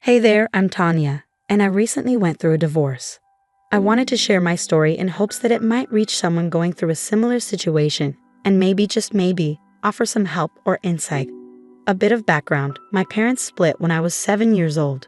Hey there, I'm Tanya, and I recently went through a divorce. I wanted to share my story in hopes that it might reach someone going through a similar situation and maybe, just maybe, offer some help or insight. A bit of background: my parents split when I was 7 years old.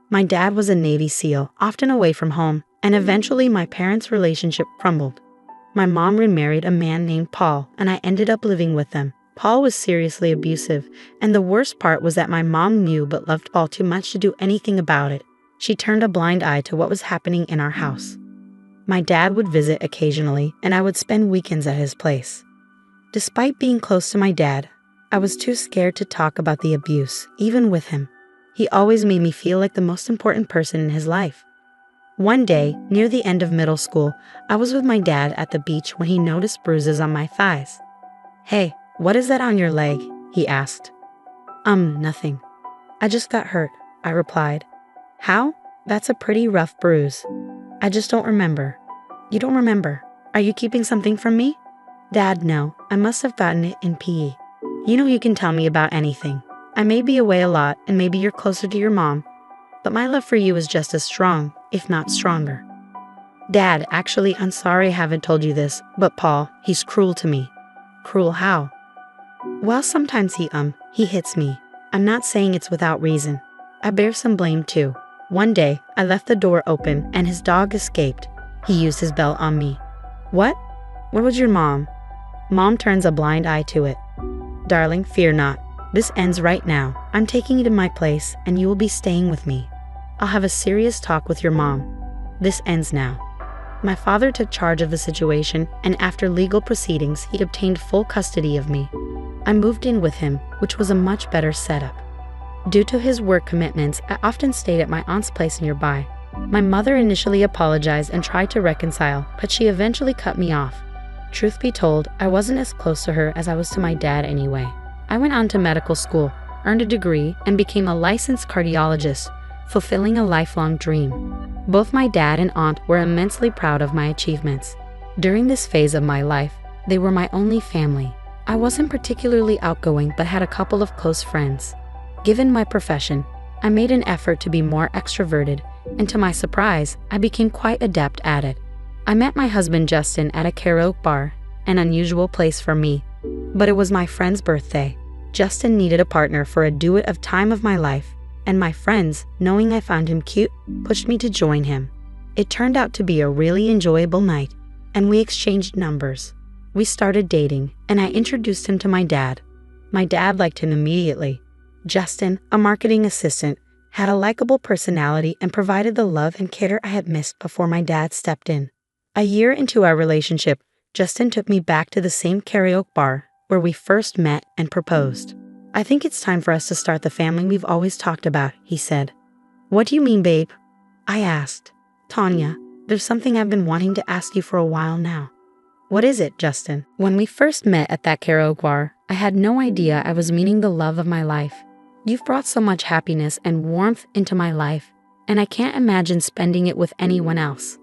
My dad was a Navy SEAL, often away from home, and eventually my parents' relationship crumbled. My mom remarried a man named Paul, and I ended up living with them. Paul was seriously abusive, and the worst part was that my mom knew but loved Paul too much to do anything about it. She turned a blind eye to what was happening in our house. My dad would visit occasionally, and I would spend weekends at his place. Despite being close to my dad, I was too scared to talk about the abuse, even with him. He always made me feel like the most important person in his life. One day, near the end of middle school, I was with my dad at the beach when he noticed bruises on my thighs. "Hey, what is that on your leg?" he asked. Nothing. I just got hurt," I replied. "How? That's a pretty rough bruise." "I just don't remember." "You don't remember? Are you keeping something from me?" "Dad, no. I must have gotten it in PE. You know you can tell me about anything. I may be away a lot, and maybe you're closer to your mom, but my love for you is just as strong, if not stronger." "Dad, actually, I'm sorry I haven't told you this, but Paul, he's cruel to me." "Cruel how?" "Well, sometimes he hits me. I'm not saying it's without reason. I bear some blame too. One day, I left the door open and his dog escaped. He used his belt on me." "What? Where was your mom?" Mom turns a blind eye to it. "Darling, fear not. This ends right now. I'm taking you to my place and you will be staying with me. I'll have a serious talk with your mom. This ends now." My father took charge of the situation, and after legal proceedings, he obtained full custody of me. I moved in with him, which was a much better setup. Due to his work commitments, I often stayed at my aunt's place nearby. My mother initially apologized and tried to reconcile, but she eventually cut me off. Truth be told, I wasn't as close to her as I was to my dad anyway. I went on to medical school, earned a degree, and became a licensed cardiologist, fulfilling a lifelong dream. Both my dad and aunt were immensely proud of my achievements. During this phase of my life, they were my only family. I wasn't particularly outgoing but had a couple of close friends. Given my profession, I made an effort to be more extroverted, and to my surprise, I became quite adept at it. I met my husband Justin at a karaoke bar, an unusual place for me, but it was my friend's birthday. Justin needed a partner for a duet of Time of My Life, and my friends, knowing I found him cute, pushed me to join him. It turned out to be a really enjoyable night, and we exchanged numbers. We started dating, and I introduced him to my dad. My dad liked him immediately. Justin, a marketing assistant, had a likable personality and provided the love and care I had missed before my dad stepped in. A year into our relationship, Justin took me back to the same karaoke bar where we first met and proposed. "I think it's time for us to start the family we've always talked about," he said. "What do you mean, babe?" I asked. "Tanya, there's something I've been wanting to ask you for a while now." "What is it, Justin?" "When we first met at that karaoke bar, I had no idea I was meeting the love of my life. You've brought so much happiness and warmth into my life, and I can't imagine spending it with anyone else.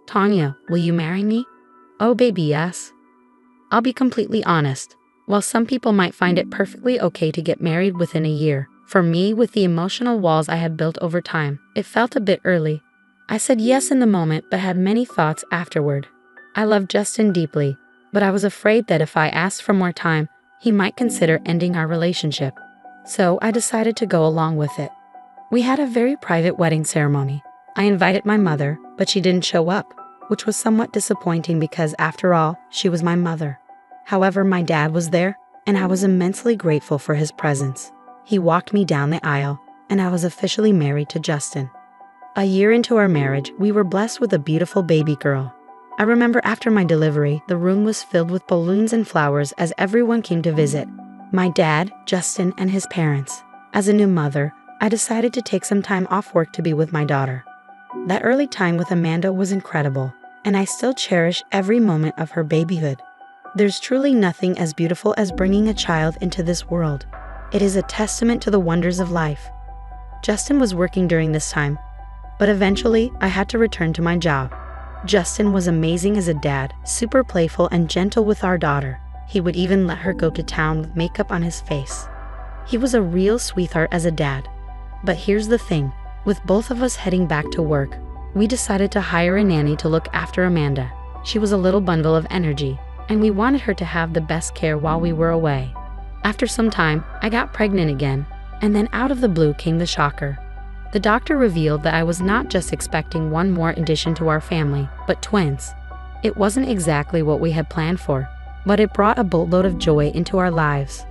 Tanya, will you marry me?" "Oh, baby, yes." I'll be completely honest. While some people might find it perfectly okay to get married within a year, for me, with the emotional walls I had built over time, it felt a bit early. I said yes in the moment, but had many thoughts afterward. I loved Justin deeply, but I was afraid that if I asked for more time, he might consider ending our relationship. So I decided to go along with it. We had a very private wedding ceremony. I invited my mother, but she didn't show up, which was somewhat disappointing because, after all, she was my mother. However, my dad was there, and I was immensely grateful for his presence. He walked me down the aisle, and I was officially married to Justin. A year into our marriage, we were blessed with a beautiful baby girl. I remember after my delivery, the room was filled with balloons and flowers as everyone came to visit. My dad, Justin, and his parents. As a new mother, I decided to take some time off work to be with my daughter. That early time with Amanda was incredible, and I still cherish every moment of her babyhood. There's truly nothing as beautiful as bringing a child into this world. It is a testament to the wonders of life. Justin was working during this time, but eventually I had to return to my job. Justin was amazing as a dad, super playful and gentle with our daughter. He would even let her go to town with makeup on his face. He was a real sweetheart as a dad. But here's the thing, With both of us heading back to work, we decided to hire a nanny to look after Amanda. She was a little bundle of energy, and we wanted her to have the best care while we were away. After some time, I got pregnant again, and then out of the blue came the shocker. The doctor revealed that I was not just expecting one more addition to our family, but twins. It wasn't exactly what we had planned for, but it brought a boatload of joy into our lives.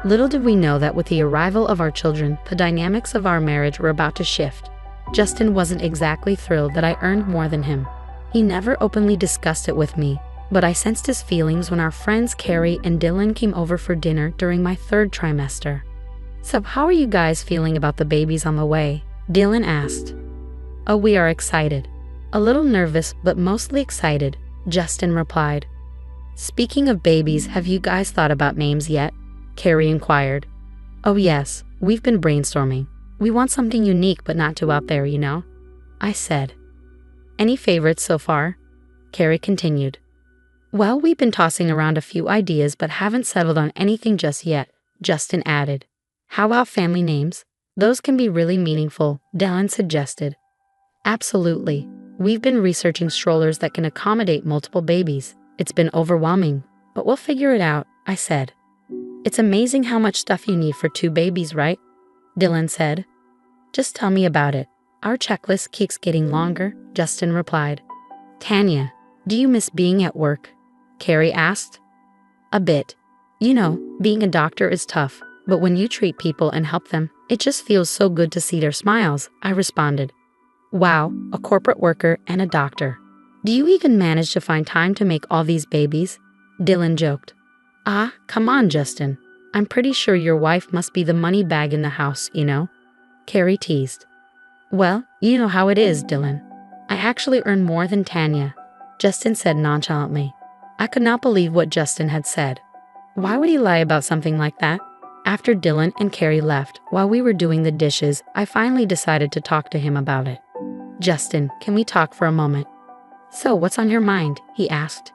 Little did we know that with the arrival of our children, the dynamics of our marriage were about to shift. Justin wasn't exactly thrilled that I earned more than him. He never openly discussed it with me, but I sensed his feelings when our friends Carrie and Dylan came over for dinner during my 3rd trimester. "So how are you guys feeling about the babies on the way?" Dylan asked. "Oh, we are excited. A little nervous, but mostly excited," Justin replied. "Speaking of babies, have you guys thought about names yet?" Carrie inquired. "Oh yes, we've been brainstorming. We want something unique but not too out there, you know," I said. "Any favorites so far?" Carrie continued. "Well, we've been tossing around a few ideas but haven't settled on anything just yet," Justin added. "How about family names? Those can be really meaningful," Dylan suggested. "Absolutely. We've been researching strollers that can accommodate multiple babies. It's been overwhelming, but we'll figure it out," I said. "It's amazing how much stuff you need for 2 babies, right?" Dylan said. "Just tell me about it. Our checklist keeps getting longer," Justin replied. "Tanya, do you miss being at work?" Carrie asked. "A bit. You know, being a doctor is tough, but when you treat people and help them, it just feels so good to see their smiles," I responded. "Wow, a corporate worker and a doctor. Do you even manage to find time to make all these babies?" Dylan joked. "Ah, come on, Justin. I'm pretty sure your wife must be the money bag in the house, you know?" Carrie teased. "Well, you know how it is, Dylan. I actually earn more than Tanya," Justin said nonchalantly. I could not believe what Justin had said. Why would he lie about something like that? After Dylan and Carrie left, while we were doing the dishes, I finally decided to talk to him about it. "Justin, can we talk for a moment?" "So, what's on your mind?" he asked.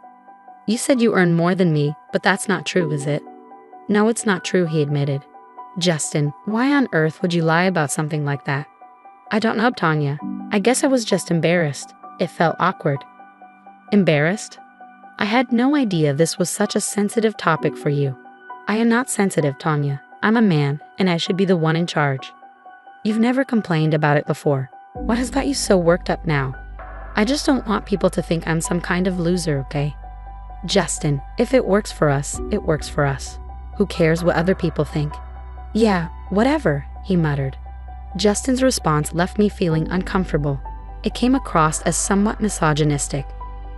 "You said you earn more than me, but that's not true, is it?" "No, it's not true," he admitted. "Justin, why on earth would you lie about something like that?" "I don't know, Tanya. I guess I was just embarrassed. It felt awkward." "Embarrassed?" I had no idea this was such a sensitive topic for you. "I am not sensitive, Tanya. I'm a man, and I should be the one in charge." "You've never complained about it before. What has got you so worked up now?" "I just don't want people to think I'm some kind of loser, okay?" "Justin, if it works for us, it works for us. Who cares what other people think?" "Yeah, whatever," he muttered. Justin's response left me feeling uncomfortable. It came across as somewhat misogynistic.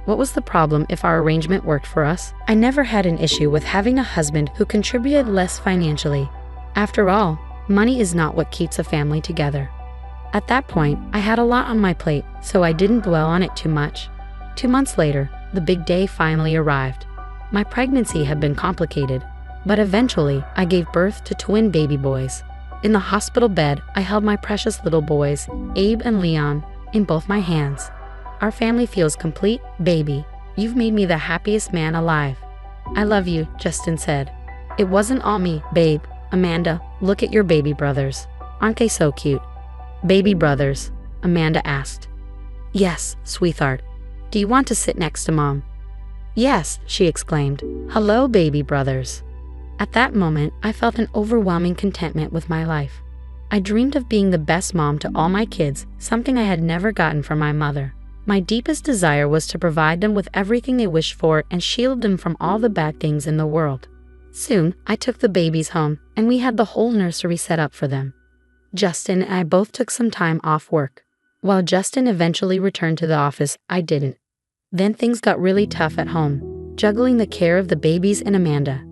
What was the problem if our arrangement worked for us? I never had an issue with having a husband who contributed less financially. After all, money is not what keeps a family together. At that point, I had a lot on my plate, so I didn't dwell on it too much. 2 months later, the big day finally arrived. My pregnancy had been complicated, but eventually I gave birth to twin baby boys. In the hospital bed, I held my precious little boys, Abe and Leon, in both my hands. "Our family feels complete, baby. You've made me the happiest man alive." "I love you," Justin said. "It wasn't all me, babe. Amanda, look at your baby brothers. Aren't they so cute?" "Baby brothers?" Amanda asked. "Yes, sweetheart. Do you want to sit next to Mom?" "Yes," she exclaimed. "Hello, baby brothers." At that moment, I felt an overwhelming contentment with my life. I dreamed of being the best mom to all my kids, something I had never gotten from my mother. My deepest desire was to provide them with everything they wished for and shield them from all the bad things in the world. Soon, I took the babies home, and we had the whole nursery set up for them. Justin and I both took some time off work. While Justin eventually returned to the office, I didn't. Then things got really tough at home, juggling the care of the babies and Amanda.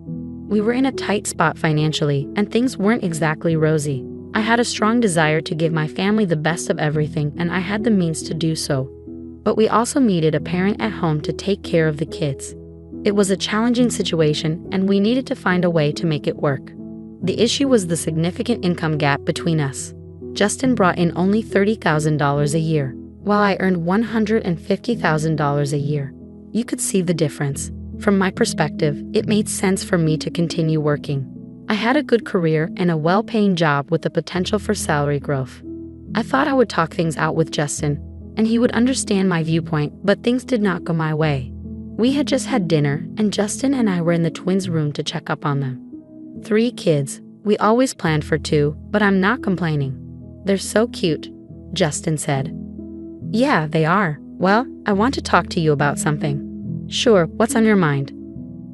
We were in a tight spot financially, and things weren't exactly rosy. I had a strong desire to give my family the best of everything, and I had the means to do so. But we also needed a parent at home to take care of the kids. It was a challenging situation, and we needed to find a way to make it work. The issue was the significant income gap between us. Justin brought in only $30,000 a year, while I earned $150,000 a year. You could see the difference. From my perspective, it made sense for me to continue working. I had a good career and a well-paying job with the potential for salary growth. I thought I would talk things out with Justin, and he would understand my viewpoint, but things did not go my way. We had just had dinner, and Justin and I were in the twins' room to check up on them. 3 kids. We always planned for 2, but I'm not complaining. They're so cute, Justin said. Yeah, they are. Well, I want to talk to you about something. Sure, what's on your mind?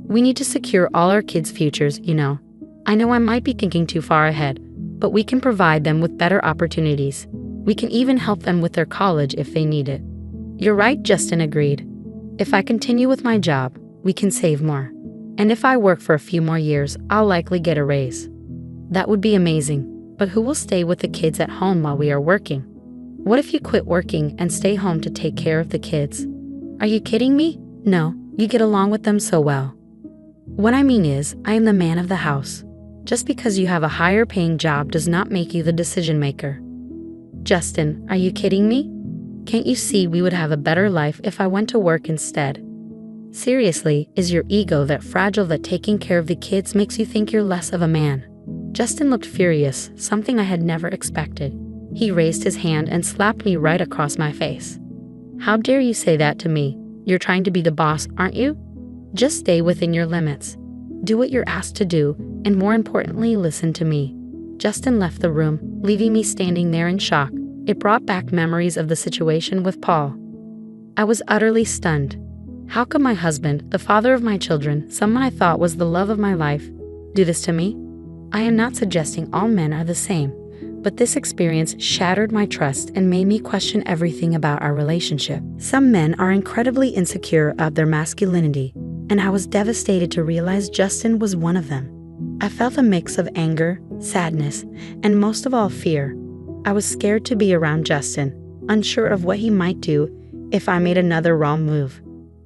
We need to secure all our kids' futures, you know. I know I might be thinking too far ahead, but we can provide them with better opportunities. We can even help them with their college if they need it. You're right, Justin agreed. If I continue with my job, we can save more. And if I work for a few more years, I'll likely get a raise. That would be amazing, but who will stay with the kids at home while we are working? What if you quit working and stay home to take care of the kids? Are you kidding me? No, you get along with them so well. What I mean is, I am the man of the house. Just because you have a higher paying job does not make you the decision maker. Justin, are you kidding me? Can't you see we would have a better life if I went to work instead? Seriously, is your ego that fragile that taking care of the kids makes you think you're less of a man? Justin looked furious, something I had never expected. He raised his hand and slapped me right across my face. How dare you say that to me? You're trying to be the boss, aren't you? Just stay within your limits. Do what you're asked to do, and more importantly, listen to me. Justin left the room, leaving me standing there in shock. It brought back memories of the situation with Paul. I was utterly stunned. How could my husband, the father of my children, someone I thought was the love of my life, do this to me? I am not suggesting all men are the same, but this experience shattered my trust and made me question everything about our relationship. Some men are incredibly insecure of their masculinity, and I was devastated to realize Justin was one of them. I felt a mix of anger, sadness, and most of all fear. I was scared to be around Justin, unsure of what he might do if I made another wrong move.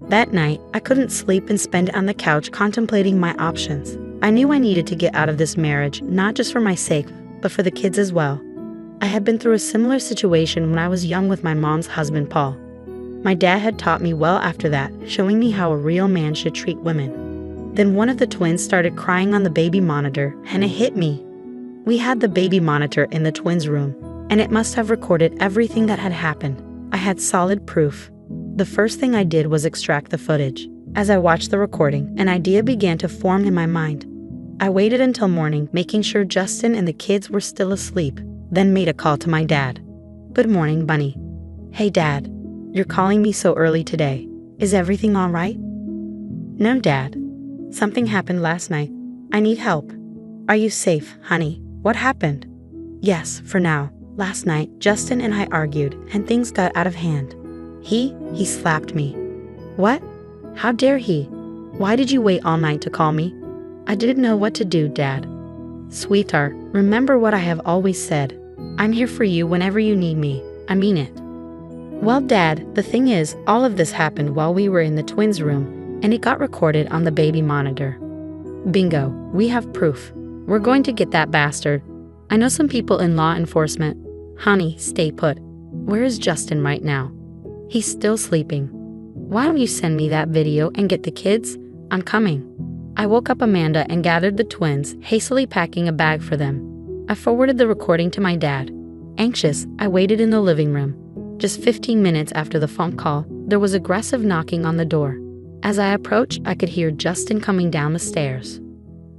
That night, I couldn't sleep and spent on the couch contemplating my options. I knew I needed to get out of this marriage, not just for my sake, but for the kids as well. I had been through a similar situation when I was young with my mom's husband, Paul. My dad had taught me well after that, showing me how a real man should treat women. Then one of the twins started crying on the baby monitor, and it hit me. We had the baby monitor in the twins' room, and it must have recorded everything that had happened. I had solid proof. The first thing I did was extract the footage. As I watched the recording, an idea began to form in my mind. I waited until morning, making sure Justin and the kids were still asleep, then made a call to my dad. Good morning, Bunny. Hey, Dad. You're calling me so early today. Is everything all right? No, Dad. Something happened last night. I need help. Are you safe, honey? What happened? Yes, for now. Last night, Justin and I argued, and things got out of hand. He slapped me. What? How dare he? Why did you wait all night to call me? I didn't know what to do, Dad. Sweetheart, remember what I have always said. I'm here for you whenever you need me. I mean it. Well, Dad, the thing is, all of this happened while we were in the twins' room, and it got recorded on the baby monitor. Bingo, we have proof. We're going to get that bastard. I know some people in law enforcement. Honey, stay put. Where is Justin right now? He's still sleeping. Why don't you send me that video and get the kids? I'm coming. I woke up Amanda and gathered the twins, hastily packing a bag for them. I forwarded the recording to my dad. Anxious, I waited in the living room. Just 15 minutes after the phone call, there was aggressive knocking on the door. As I approached, I could hear Justin coming down the stairs.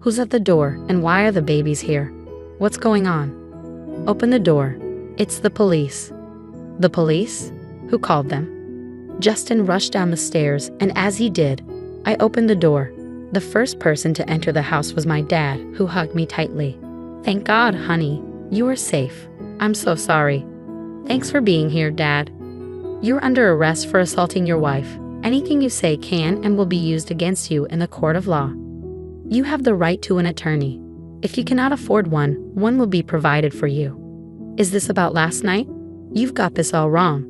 Who's at the door, and why are the babies here? What's going on? Open the door. It's the police. The police? Who called them? Justin rushed down the stairs, and as he did, I opened the door. The first person to enter the house was my dad, who hugged me tightly. Thank God, honey. You are safe. I'm so sorry. Thanks for being here, Dad. You're under arrest for assaulting your wife. Anything you say can and will be used against you in the court of law. You have the right to an attorney. If you cannot afford one, one will be provided for you. Is this about last night? You've got this all wrong.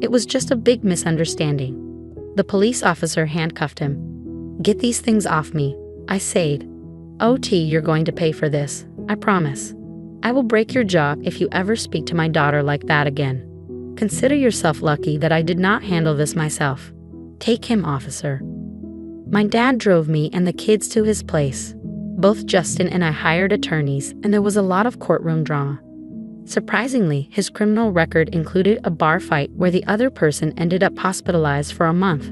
It was just a big misunderstanding. The police officer handcuffed him. Get these things off me, I said. OT, you're going to pay for this, I promise. I will break your jaw if you ever speak to my daughter like that again. Consider yourself lucky that I did not handle this myself. Take him, officer. My dad drove me and the kids to his place. Both Justin and I hired attorneys, and there was a lot of courtroom drama. Surprisingly, his criminal record included a bar fight where the other person ended up hospitalized for a month.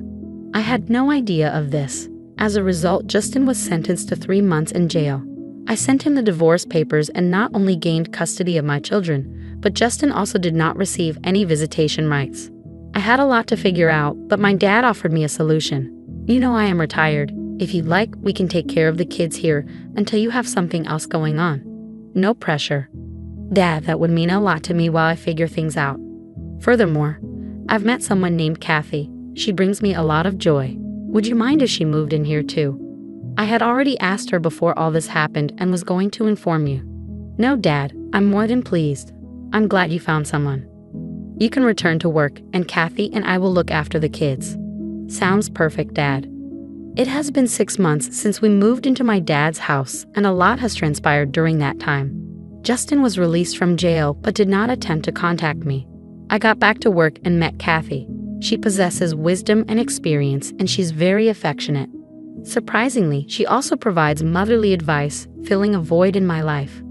I had no idea of this. As a result, Justin was sentenced to 3 months in jail. I sent him the divorce papers and not only gained custody of my children, but Justin also did not receive any visitation rights. I had a lot to figure out, but my dad offered me a solution. You know I am retired. If you'd like, we can take care of the kids here until you have something else going on. No pressure. Dad, that would mean a lot to me while I figure things out. Furthermore, I've met someone named Kathy. She brings me a lot of joy. Would you mind if she moved in here too? I had already asked her before all this happened and was going to inform you. No, Dad, I'm more than pleased. I'm glad you found someone. You can return to work, and Kathy and I will look after the kids. Sounds perfect, Dad. It has been 6 months since we moved into my dad's house, and a lot has transpired during that time. Justin was released from jail but did not attempt to contact me. I got back to work and met Kathy. She possesses wisdom and experience, and she's very affectionate. Surprisingly, she also provides motherly advice, filling a void in my life.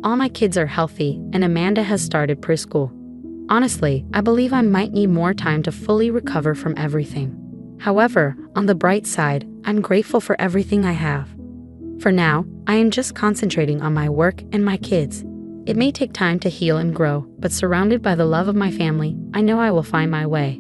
All my kids are healthy, and Amanda has started preschool. Honestly, I believe I might need more time to fully recover from everything. However, on the bright side, I'm grateful for everything I have. For now, I am just concentrating on my work and my kids. It may take time to heal and grow, but surrounded by the love of my family, I know I will find my way.